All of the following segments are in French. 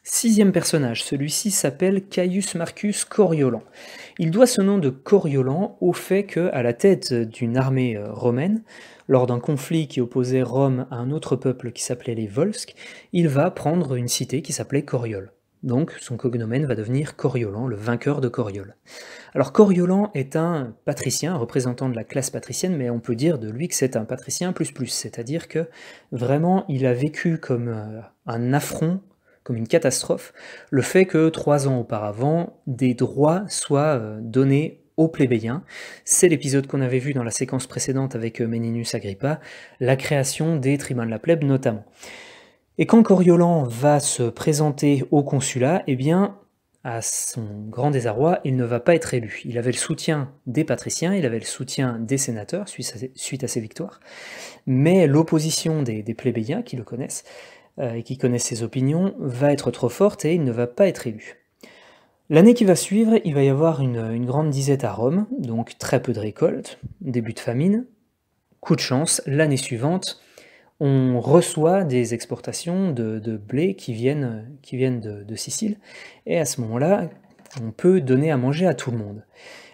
Sixième personnage, celui-ci s'appelle Caius Marcus Coriolan. Il doit ce nom de Coriolan au fait que, à la tête d'une armée romaine, lors d'un conflit qui opposait Rome à un autre peuple qui s'appelait les Volsques, il va prendre une cité qui s'appelait Coriol. Donc son cognomen va devenir Coriolan, le vainqueur de Coriol. Alors Coriolan est un patricien, un représentant de la classe patricienne, mais on peut dire de lui que c'est un patricien plus plus, c'est-à-dire que vraiment il a vécu comme un affront, comme une catastrophe, le fait que 3 ans auparavant, des droits soient donnés aux plébéiens. C'est l'épisode qu'on avait vu dans la séquence précédente avec Menenius Agrippa, la création des tribuns de la plèbe notamment. Et quand Coriolan va se présenter au consulat, eh bien, à son grand désarroi, il ne va pas être élu. Il avait le soutien des patriciens, il avait le soutien des sénateurs suite à ses victoires, mais l'opposition des plébéiens qui le connaissent, et qui connaissent ses opinions, va être trop forte et il ne va pas être élu. L'année qui va suivre, il va y avoir une grande disette à Rome, donc très peu de récoltes, début de famine. Coup de chance, l'année suivante, on reçoit des exportations de blé qui viennent de Sicile, et à ce moment-là, on peut donner à manger à tout le monde.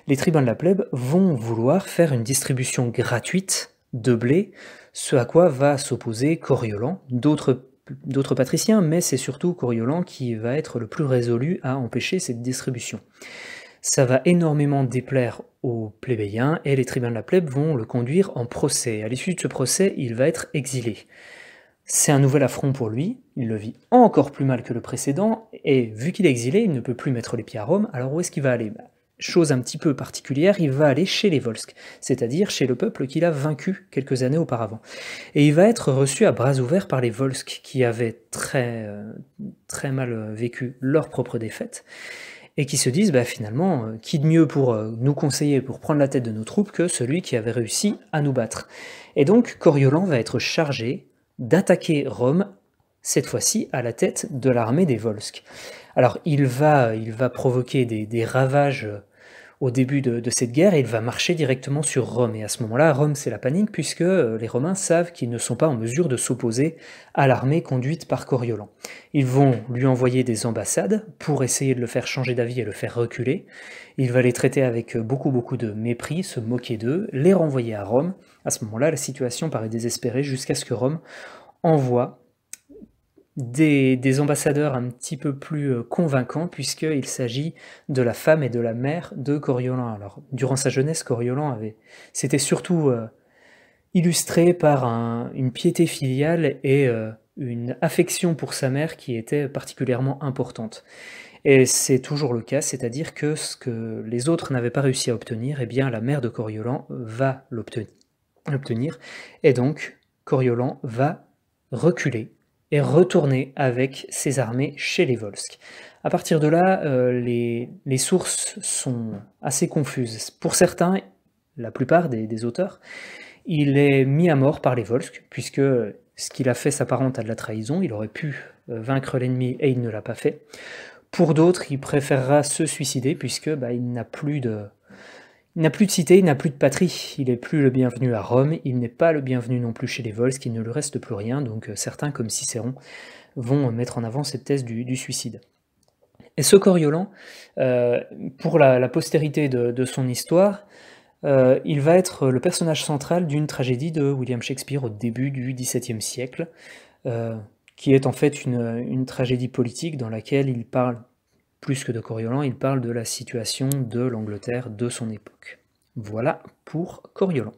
Les tribuns de la plèbe vont vouloir faire une distribution gratuite de blé, ce à quoi va s'opposer Coriolan, d'autres patriciens, mais c'est surtout Coriolan qui va être le plus résolu à empêcher cette distribution. Ça va énormément déplaire aux plébéiens, et les tribuns de la plèbe vont le conduire en procès. À l'issue de ce procès, il va être exilé. C'est un nouvel affront pour lui, il le vit encore plus mal que le précédent, et vu qu'il est exilé, il ne peut plus mettre les pieds à Rome, alors où est-ce qu'il va aller ? Chose un petit peu particulière, il va aller chez les Volsques, c'est-à-dire chez le peuple qu'il a vaincu quelques années auparavant. Et il va être reçu à bras ouverts par les Volsques, qui avaient très mal vécu leur propre défaite, et qui se disent, finalement, qui de mieux pour nous conseiller, pour prendre la tête de nos troupes, que celui qui avait réussi à nous battre. Et donc Coriolan va être chargé d'attaquer Rome, cette fois-ci à la tête de l'armée des Volsques. Alors il va provoquer des ravages au début de cette guerre, et il va marcher directement sur Rome. Et à ce moment-là, Rome, c'est la panique, puisque les Romains savent qu'ils ne sont pas en mesure de s'opposer à l'armée conduite par Coriolan. Ils vont lui envoyer des ambassades pour essayer de le faire changer d'avis et le faire reculer. Il va les traiter avec beaucoup de mépris, se moquer d'eux, les renvoyer à Rome. À ce moment-là, la situation paraît désespérée jusqu'à ce que Rome envoie des ambassadeurs un petit peu plus convaincants, puisqu'il s'agit de la femme et de la mère de Coriolan. Alors, durant sa jeunesse, Coriolan s'était surtout illustré par une piété filiale et une affection pour sa mère qui était particulièrement importante. Et c'est toujours le cas, c'est-à-dire que ce que les autres n'avaient pas réussi à obtenir, eh bien la mère de Coriolan va l'obtenir, et donc Coriolan va reculer et retourner avec ses armées chez les Volsques. À partir de là, les sources sont assez confuses. Pour certains, la plupart des auteurs, il est mis à mort par les Volsques, puisque ce qu'il a fait s'apparente à de la trahison, il aurait pu vaincre l'ennemi et il ne l'a pas fait. Pour d'autres, il préférera se suicider, puisque il n'a plus de cité, il n'a plus de patrie, il n'est plus le bienvenu à Rome, il n'est pas le bienvenu non plus chez les Volsques, il ne lui reste plus rien, donc certains, comme Cicéron, vont mettre en avant cette thèse du suicide. Et ce Coriolan, pour la postérité de son histoire, il va être le personnage central d'une tragédie de William Shakespeare au début du XVIIe siècle, qui est en fait une tragédie politique dans laquelle il parle, plus que de Coriolan, il parle de la situation de l'Angleterre de son époque. Voilà pour Coriolan.